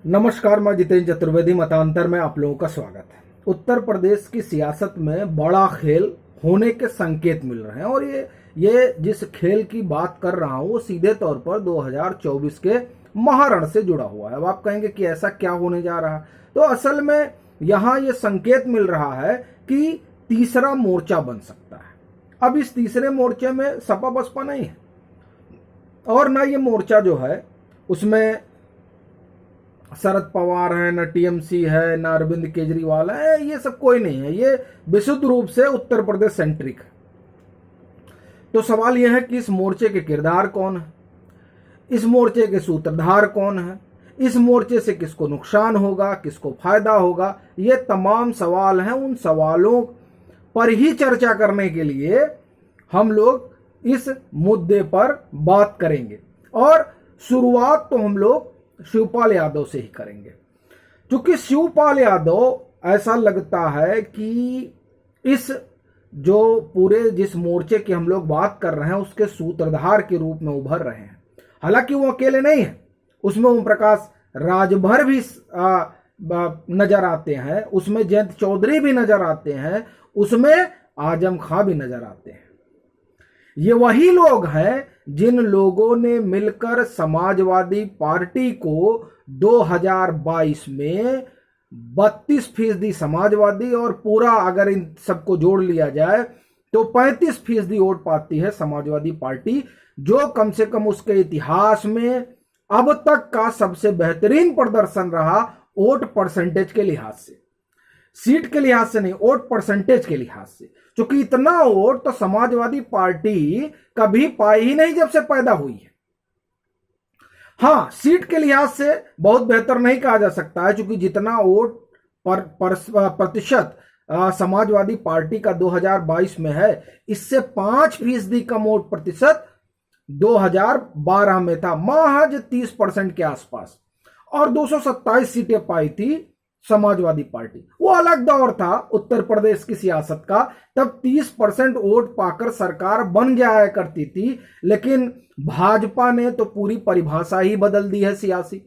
नमस्कार, मैं जितेंद्र चतुर्वेदी। मतांतर में आप लोगों का स्वागत है। उत्तर प्रदेश की सियासत में बड़ा खेल होने के संकेत मिल रहे हैं और ये जिस खेल की बात कर रहा हूं वो सीधे तौर पर 2024 के महारण से जुड़ा हुआ है। अब आप कहेंगे कि ऐसा क्या होने जा रहा है, तो असल में यहां ये संकेत मिल रहा है कि तीसरा मोर्चा बन सकता है। अब इस तीसरे मोर्चे में सपा बसपा नहीं है और ना ये मोर्चा जो है उसमें शरद पवार है, न टीएमसी है, न अरविंद केजरीवाल है, ये सब कोई नहीं है। ये विशुद्ध रूप से उत्तर प्रदेश सेंट्रिक है। तो सवाल यह है कि इस मोर्चे के किरदार कौन है, इस मोर्चे के सूत्रधार कौन है, इस मोर्चे से किसको नुकसान होगा, किसको फायदा होगा, ये तमाम सवाल हैं। उन सवालों पर ही चर्चा करने के लिए हम लोग इस मुद्दे पर बात करेंगे और शुरुआत तो हम लोग शिवपाल यादव से ही करेंगे, क्योंकि शिवपाल यादव ऐसा लगता है कि इस जो पूरे जिस मोर्चे की हम लोग बात कर रहे हैं उसके सूत्रधार के रूप में उभर रहे हैं। हालांकि वो अकेले नहीं है, उसमें ओम प्रकाश राजभर भी नजर आते हैं, उसमें जयंत चौधरी भी नजर आते हैं, उसमें आजम खां भी नजर आते हैं। ये वही लोग हैं जिन लोगों ने मिलकर समाजवादी पार्टी को 2022 में 32% समाजवादी और पूरा अगर इन सबको जोड़ लिया जाए तो 35% वोट पाती है समाजवादी पार्टी, जो कम से कम उसके इतिहास में अब तक का सबसे बेहतरीन प्रदर्शन रहा वोट परसेंटेज के लिहाज से। सीट के लिहाज से नहीं, वोट परसेंटेज के लिहाज से, क्योंकि इतना वोट तो समाजवादी पार्टी कभी पाई ही नहीं जब से पैदा हुई है। हां, सीट के लिहाज से बहुत बेहतर नहीं कहा जा सकता है, क्योंकि जितना वोट प्रतिशत समाजवादी पार्टी का 2022 में है, इससे 5% कम वोट प्रतिशत 2012 में था, महज 30% के आसपास, और 227 सीटें पाई थी समाजवादी पार्टी। वो अलग दौर था उत्तर प्रदेश की सियासत का, तब 30% वोट पाकर सरकार बन जाया करती थी, लेकिन भाजपा ने तो पूरी परिभाषा ही बदल दी है सियासी।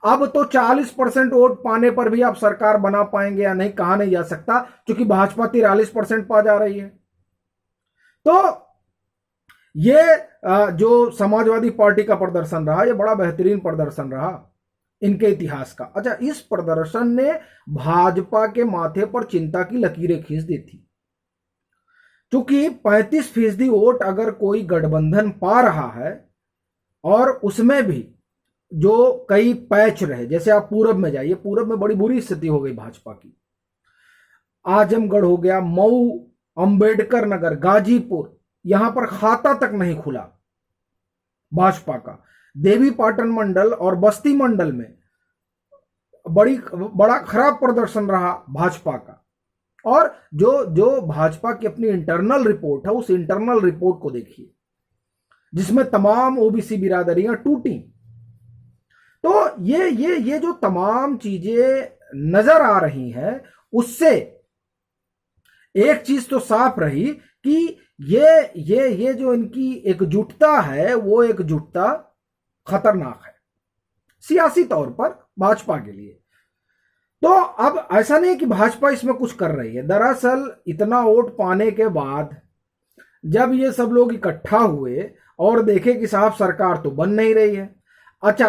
अब तो 40% वोट पाने पर भी आप सरकार बना पाएंगे या नहीं कहा नहीं जा सकता, क्योंकि भाजपा 43% पा जा रही है। तो ये जो समाजवादी पार्टी का प्रदर्शन रहा, ये बड़ा बेहतरीन प्रदर्शन रहा इनके इतिहास का। अच्छा, इस प्रदर्शन ने भाजपा के माथे पर चिंता की लकीरें खींच दी थी, क्योंकि 35% वोट अगर कोई गठबंधन पा रहा है और उसमें भी जो कई पैच रहे, जैसे आप पूरब में जाइए, पूरब में बड़ी बुरी स्थिति हो गई भाजपा की। आजमगढ़ हो गया, मऊ, अंबेडकर नगर, गाजीपुर, यहां पर खाता तक नहीं खुला भाजपा का। देवी पाटन मंडल और बस्ती मंडल में बड़ा खराब प्रदर्शन रहा भाजपा का। और जो भाजपा की अपनी इंटरनल रिपोर्ट है, उस इंटरनल रिपोर्ट को देखिए, जिसमें तमाम ओबीसी बिरादरियां टूटी। तो ये जो तमाम चीजें नजर आ रही हैं, उससे एक चीज तो साफ रही कि ये जो इनकी एकजुटता है, वो एकजुटता खतरनाक है सियासी तौर पर भाजपा के लिए। तो अब ऐसा नहीं कि भाजपा इसमें कुछ कर रही है। दरअसल इतना वोट पाने के बाद जब ये सब लोग इकट्ठा हुए और देखे कि साहब सरकार तो बन नहीं रही है। अच्छा,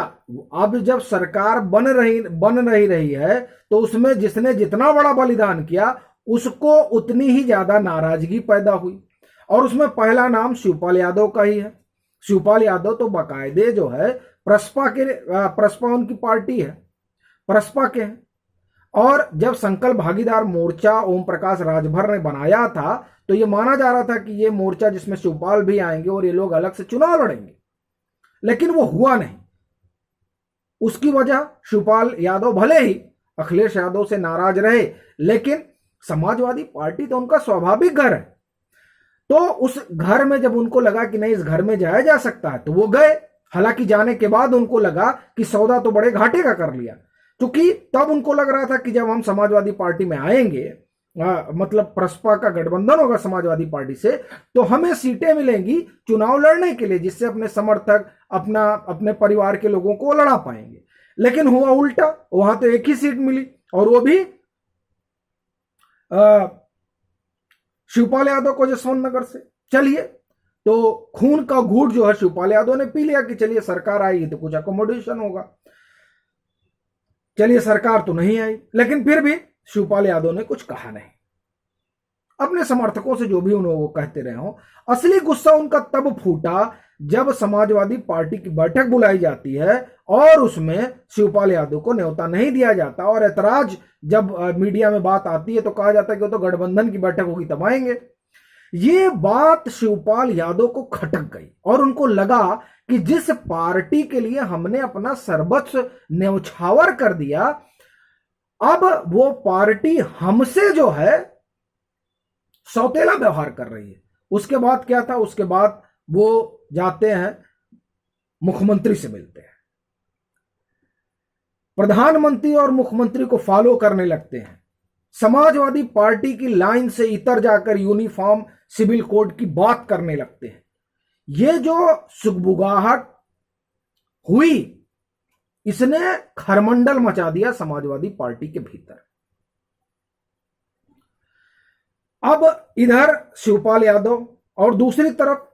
अब जब सरकार बन रही है तो उसमें जिसने जितना बड़ा बलिदान किया उसको उतनी ही ज्यादा नाराजगी पैदा हुई, और उसमें पहला नाम शिवपाल यादव का ही है। शिवपाल यादव तो बाकायदे जो है प्रसपा उनकी पार्टी है, प्रसपा के हैं। और जब संकल्प भागीदार मोर्चा ओम प्रकाश राजभर ने बनाया था तो यह माना जा रहा था कि यह मोर्चा जिसमें शिवपाल भी आएंगे और ये लोग अलग से चुनाव लड़ेंगे, लेकिन वो हुआ नहीं। उसकी वजह शिवपाल यादव भले ही अखिलेश यादव से नाराज रहे, लेकिन समाजवादी पार्टी तो उनका स्वाभाविक घर है। तो उस घर में जब उनको लगा कि नहीं, इस घर में जाया जा सकता है, तो वो गए। हालांकि जाने के बाद उनको लगा कि सौदा तो बड़े घाटे का कर लिया, क्योंकि तब उनको लग रहा था कि जब हम समाजवादी पार्टी में आएंगे, मतलब प्रसपा का गठबंधन होगा समाजवादी पार्टी से, तो हमें सीटें मिलेंगी चुनाव लड़ने के लिए, जिससे अपने समर्थक अपने परिवार के लोगों को लड़ा पाएंगे। लेकिन हुआ उल्टा, वहां तो एक ही सीट मिली और वो भी शिवपाल यादव को जसवंत नगर से। चलिए, तो खून का घूंट जो है शिवपाल यादव ने पी लिया कि चलिए सरकार आएगी तो कुछ अकोमोडेशन होगा। चलिए सरकार तो नहीं आई, लेकिन फिर भी शिवपाल यादव ने कुछ कहा नहीं। अपने समर्थकों से जो भी उन्होंने वो कहते रहे हो, असली गुस्सा उनका तब फूटा जब समाजवादी पार्टी की बैठक बुलाई जाती है और उसमें शिवपाल यादव को न्योता नहीं दिया जाता, और ऐतराज जब मीडिया में बात आती है तो कहा जाता है कि वो तो गठबंधन की बैठक होगी तब आएंगे। ये बात शिवपाल यादव को खटक गई और उनको लगा कि जिस पार्टी के लिए हमने अपना सर्वस्व न्यौछावर कर दिया, अब वो पार्टी हमसे जो है सौतेला व्यवहार कर रही है। उसके बाद क्या था, उसके बाद वो जाते हैं मुख्यमंत्री से मिलते हैं, प्रधानमंत्री और मुख्यमंत्री को फॉलो करने लगते हैं, समाजवादी पार्टी की लाइन से इतर जाकर यूनिफॉर्म सिविल कोड की बात करने लगते हैं। ये जो सुगबुगाहट हुई, इसने खरमंडल मचा दिया समाजवादी पार्टी के भीतर। अब इधर शिवपाल यादव और दूसरी तरफ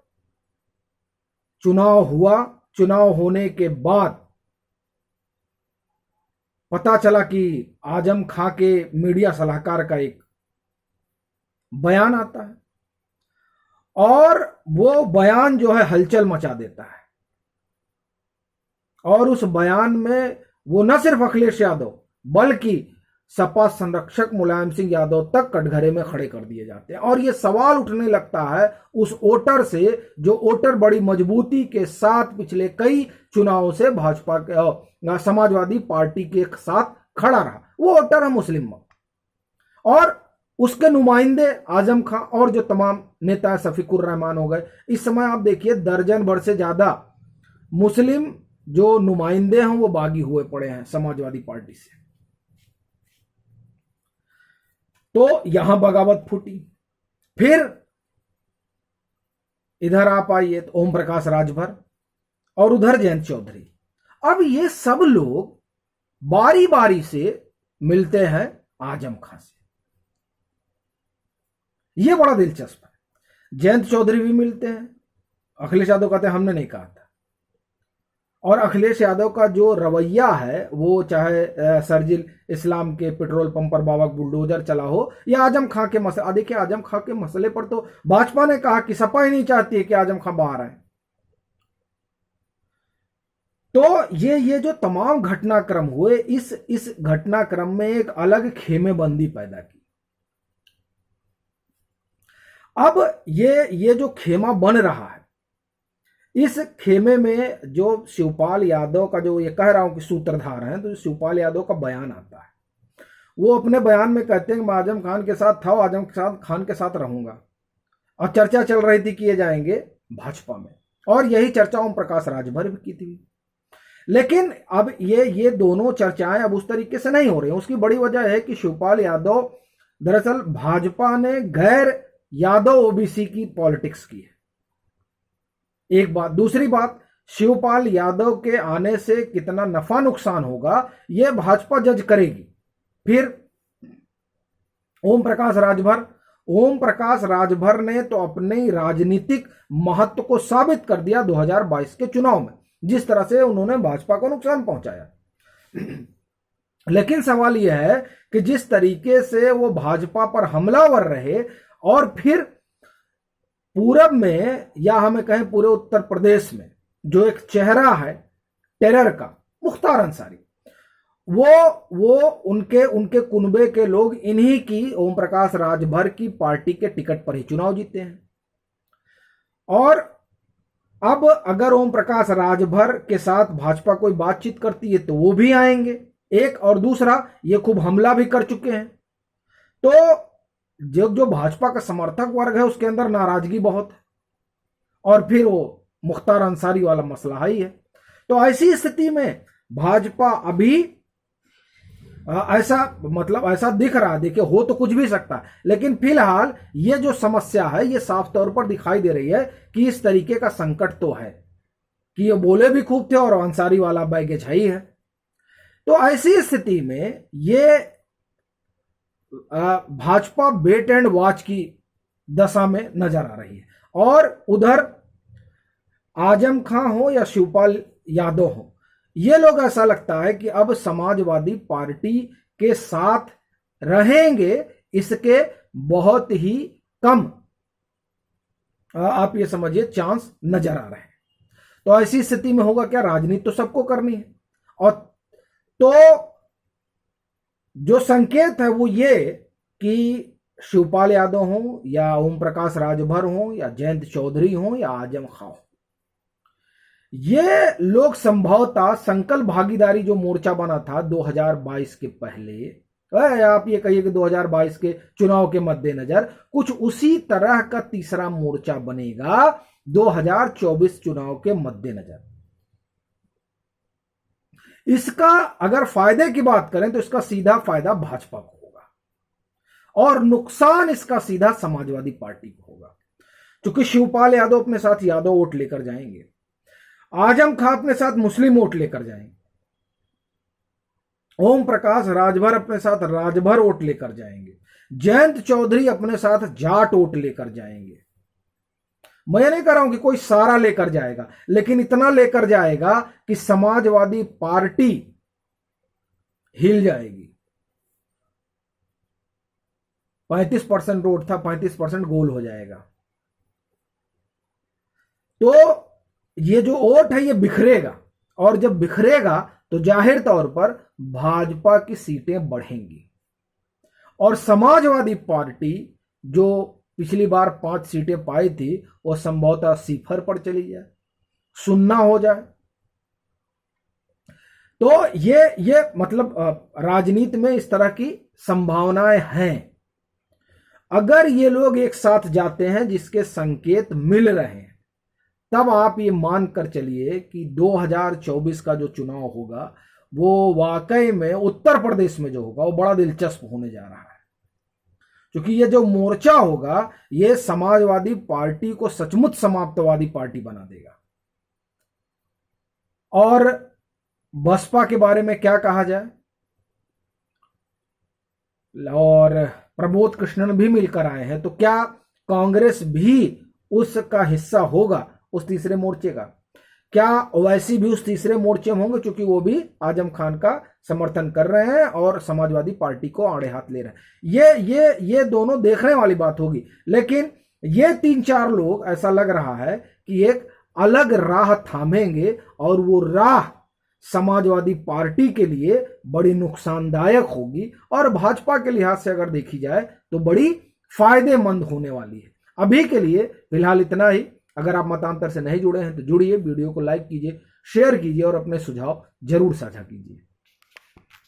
चुनाव हुआ। चुनाव होने के बाद पता चला कि आजम खां के मीडिया सलाहकार का एक बयान आता है और वो बयान जो है हलचल मचा देता है। और उस बयान में वो न सिर्फ अखिलेश यादव बल्कि सपा संरक्षक मुलायम सिंह यादव तक कटघरे में खड़े कर दिए जाते हैं। और ये सवाल उठने लगता है उस वोटर से जो वोटर बड़ी मजबूती के साथ पिछले कई चुनावों से भाजपा के समाजवादी पार्टी के साथ खड़ा रहा। वो वोटर है मुस्लिम और उसके नुमाइंदे आजम खां और जो तमाम नेता शफीकुर रहमान हो गए। इस समय आप देखिए दर्जन भर से ज्यादा मुस्लिम जो नुमाइंदे हैं वो बागी हुए पड़े हैं समाजवादी पार्टी से। तो यहां बगावत फूटी। फिर इधर आप आइए तो ओम प्रकाश राजभर और उधर जयंत चौधरी। अब ये सब लोग बारी बारी से मिलते हैं आजम खां से। ये बड़ा दिलचस्प है। जयंत चौधरी भी मिलते हैं, अखिलेश यादव कहते हैं हमने नहीं कहा था। और अखिलेश यादव का जो रवैया है वो चाहे सरजिल इस्लाम के पेट्रोल पंप पर बाबा बुलडोजर चला हो या आजम खां के मसले। देखिए आजम खां के मसले पर तो भाजपा ने कहा कि सपा ही नहीं चाहती है कि आजम खां बाहर आए। तो ये जो तमाम घटनाक्रम हुए, इस घटनाक्रम में एक अलग खेमेबंदी पैदा की। अब ये जो खेमा बन रहा है, इस खेमे में जो शिवपाल यादव का जो ये कह रहा हूं कि सूत्रधार हैं, तो शिवपाल यादव का बयान आता है। वो अपने बयान में कहते हैं कि मैं आजम खान के साथ था, आजम खान के साथ रहूंगा। और चर्चा चल रही थी कि ये जाएंगे भाजपा में, और यही चर्चा ओम प्रकाश राजभर भी की थी। लेकिन अब ये दोनों चर्चाएं अब उस तरीके से नहीं हो रही हैं। उसकी बड़ी वजह है कि शिवपाल यादव दरअसल भाजपा ने गैर यादव ओबीसी की पॉलिटिक्स की है, एक बात। दूसरी बात, शिवपाल यादव के आने से कितना नफा नुकसान होगा यह भाजपा जज करेगी। फिर ओम प्रकाश राजभर ने तो अपने राजनीतिक महत्व को साबित कर दिया 2022 के चुनाव में, जिस तरह से उन्होंने भाजपा को नुकसान पहुंचाया। लेकिन सवाल यह है कि जिस तरीके से वो भाजपा पर हमलावर रहे, और फिर पूरब में या हमें कहें पूरे उत्तर प्रदेश में जो एक चेहरा है टेरर का, मुख्तार अंसारी, वो उनके कुनबे के लोग इन्हीं की ओम प्रकाश राजभर की पार्टी के टिकट पर ही चुनाव जीते हैं। और अब अगर ओम प्रकाश राजभर के साथ भाजपा कोई बातचीत करती है तो वो भी आएंगे, एक। और दूसरा, ये खूब हमला भी कर चुके हैं। तो जो भाजपा का समर्थक वर्ग है उसके अंदर नाराजगी बहुत है, और फिर वो मुख्तार अंसारी वाला मसला ही है। तो ऐसी स्थिति में भाजपा अभी ऐसा दिख रहा है, देखिए हो तो कुछ भी सकता है, लेकिन फिलहाल ये जो समस्या है ये साफ तौर पर दिखाई दे रही है कि इस तरीके का संकट तो है कि ये बोले भी खूब थे और अंसारी वाला बैगेज है ही है। तो ऐसी स्थिति में ये भाजपा वेट एंड वॉच की दशा में नजर आ रही है। और उधर आजम खां हो या शिवपाल यादव हो, ये लोग ऐसा लगता है कि अब समाजवादी पार्टी के साथ रहेंगे, इसके बहुत ही कम आप ये समझिए चांस नजर आ रहे हैं। तो ऐसी स्थिति में होगा क्या, राजनीति तो सबको करनी है, और तो जो संकेत है वो ये कि शिवपाल यादव हो या ओम प्रकाश राजभर हो या जयंत चौधरी हो या आजम खां हो, ये लोग संभवतः संकल्प भागीदारी जो मोर्चा बना था 2022 के पहले, आप ये कहिए कि 2022 के चुनाव के मद्देनजर कुछ उसी तरह का तीसरा मोर्चा बनेगा 2024 चुनाव के मद्देनजर। इसका अगर फायदे की बात करें तो इसका सीधा फायदा भाजपा को होगा और नुकसान इसका सीधा समाजवादी पार्टी को होगा, क्योंकि शिवपाल यादव अपने साथ यादव वोट लेकर जाएंगे, आजम खां अपने साथ मुस्लिम वोट लेकर जाएंगे, ओम प्रकाश राजभर अपने साथ राजभर वोट लेकर जाएंगे, जयंत चौधरी अपने साथ जाट वोट लेकर जाएंगे। मैं नहीं कह रहा हूं कि कोई सारा लेकर जाएगा, लेकिन इतना लेकर जाएगा कि समाजवादी पार्टी हिल जाएगी। 35% वोट था, 35% गोल हो जाएगा। तो ये जो वोट है ये बिखरेगा, और जब बिखरेगा तो जाहिर तौर पर भाजपा की सीटें बढ़ेंगी, और समाजवादी पार्टी जो पिछली बार 5 सीटें पाई थी वो संभवतः सिफर पर चली जाए, सुन्ना हो जाए। तो ये मतलब राजनीति में इस तरह की संभावनाएं हैं। अगर ये लोग एक साथ जाते हैं जिसके संकेत मिल रहे हैं, तब आप ये मान कर चलिए कि 2024 का जो चुनाव होगा वो वाकई में उत्तर प्रदेश में जो होगा वो बड़ा दिलचस्प होने जा रहा है, क्योंकि ये जो मोर्चा होगा ये समाजवादी पार्टी को सचमुच समाप्तवादी पार्टी बना देगा। और बसपा के बारे में क्या कहा जाए, और प्रमोद कृष्णन भी मिलकर आए हैं, तो क्या कांग्रेस भी उसका हिस्सा होगा उस तीसरे मोर्चे का? क्या ओवैसी भी उस तीसरे मोर्चे में होंगे, क्योंकि वो भी आजम खान का समर्थन कर रहे हैं और समाजवादी पार्टी को आड़े हाथ ले रहे हैं? ये दोनों देखने वाली बात होगी। लेकिन ये 3-4 लोग ऐसा लग रहा है कि एक अलग राह थामेंगे, और वो राह समाजवादी पार्टी के लिए बड़ी नुकसानदायक होगी, और भाजपा के लिहाज से अगर देखी जाए तो बड़ी फायदेमंद होने वाली है। अभी के लिए फिलहाल इतना ही। अगर आप मतांतर से नहीं जुड़े हैं तो जुड़िए, वीडियो को लाइक कीजिए, शेयर कीजिए और अपने सुझाव जरूर साझा कीजिए।